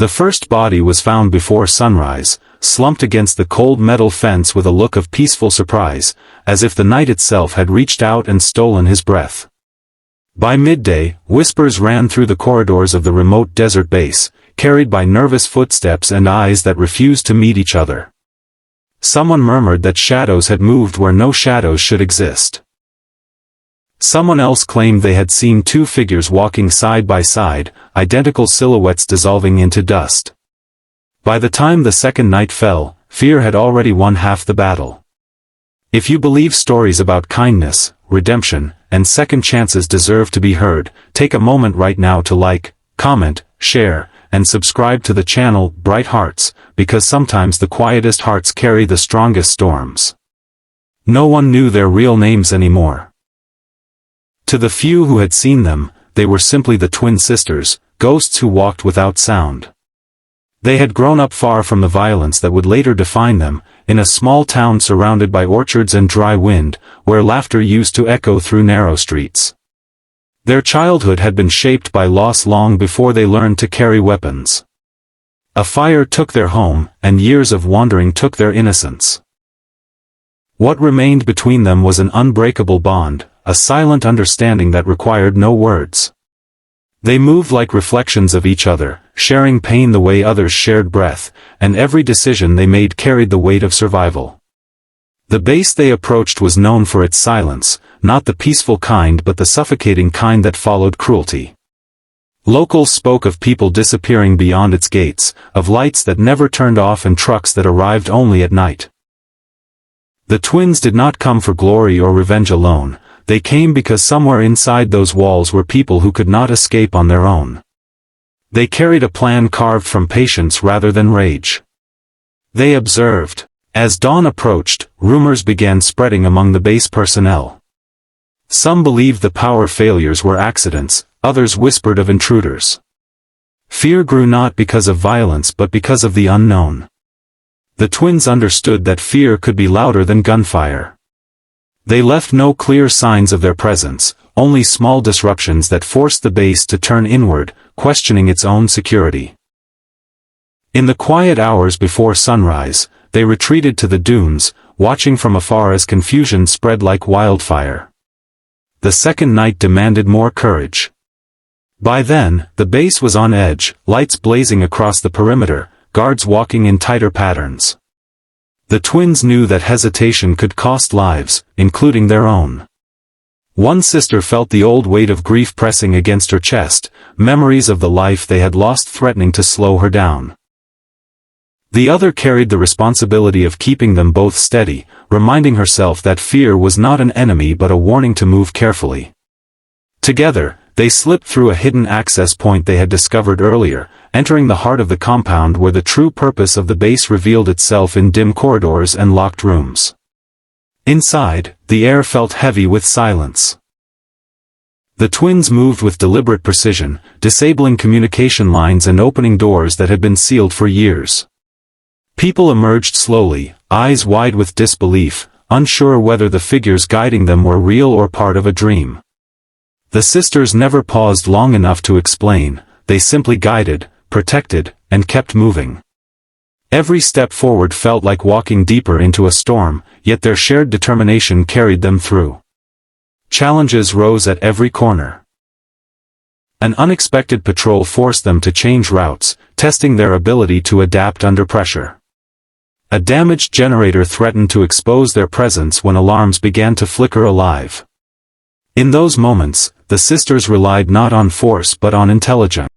The first body was found before sunrise, slumped against the cold metal fence with a look of peaceful surprise, as if the night itself had reached out and stolen his breath. By midday, whispers ran through the corridors of the remote desert base, carried by nervous footsteps and eyes that refused to meet each other. Someone murmured that shadows had moved where no shadows should exist. Someone else claimed they had seen two figures walking side by side, identical silhouettes dissolving into dust. By the time the second night fell, fear had already won half the battle. If you believe stories about kindness, redemption, and second chances deserve to be heard, take a moment right now to like, comment, share, and subscribe to the channel Bright Hearts, because sometimes the quietest hearts carry the strongest storms. No one knew their real names anymore. To the few who had seen them, they were simply the twin sisters, ghosts who walked without sound. They had grown up far from the violence that would later define them, in a small town surrounded by orchards and dry wind, where laughter used to echo through narrow streets. Their childhood had been shaped by loss long before they learned to carry weapons. A fire took their home, and years of wandering took their innocence. What remained between them was an unbreakable bond, a silent understanding that required no words. They moved like reflections of each other, sharing pain the way others shared breath, and every decision they made carried the weight of survival. The base they approached was known for its silence, not the peaceful kind but the suffocating kind that followed cruelty. Locals spoke of people disappearing beyond its gates, of lights that never turned off and trucks that arrived only at night. The twins did not come for glory or revenge alone. They came because somewhere inside those walls were people who could not escape on their own. They carried a plan carved from patience rather than rage. They observed. As dawn approached, rumors began spreading among the base personnel. Some believed the power failures were accidents, others whispered of intruders. Fear grew not because of violence but because of the unknown. The twins understood that fear could be louder than gunfire. They left no clear signs of their presence, only small disruptions that forced the base to turn inward, questioning its own security. In the quiet hours before sunrise, they retreated to the dunes, watching from afar as confusion spread like wildfire. The second night demanded more courage. By then, the base was on edge, lights blazing across the perimeter, guards walking in tighter patterns. The twins knew that hesitation could cost lives, including their own. One sister felt the old weight of grief pressing against her chest, memories of the life they had lost threatening to slow her down. The other carried the responsibility of keeping them both steady, reminding herself that fear was not an enemy but a warning to move carefully. Together, they slipped through a hidden access point they had discovered earlier, entering the heart of the compound where the true purpose of the base revealed itself in dim corridors and locked rooms. Inside, the air felt heavy with silence. The twins moved with deliberate precision, disabling communication lines and opening doors that had been sealed for years. People emerged slowly, eyes wide with disbelief, unsure whether the figures guiding them were real or part of a dream. The sisters never paused long enough to explain, they simply guided, protected, and kept moving. Every step forward felt like walking deeper into a storm, yet their shared determination carried them through. Challenges rose at every corner. An unexpected patrol forced them to change routes, testing their ability to adapt under pressure. A damaged generator threatened to expose their presence when alarms began to flicker alive. In those moments, the sisters relied not on force but on intelligence.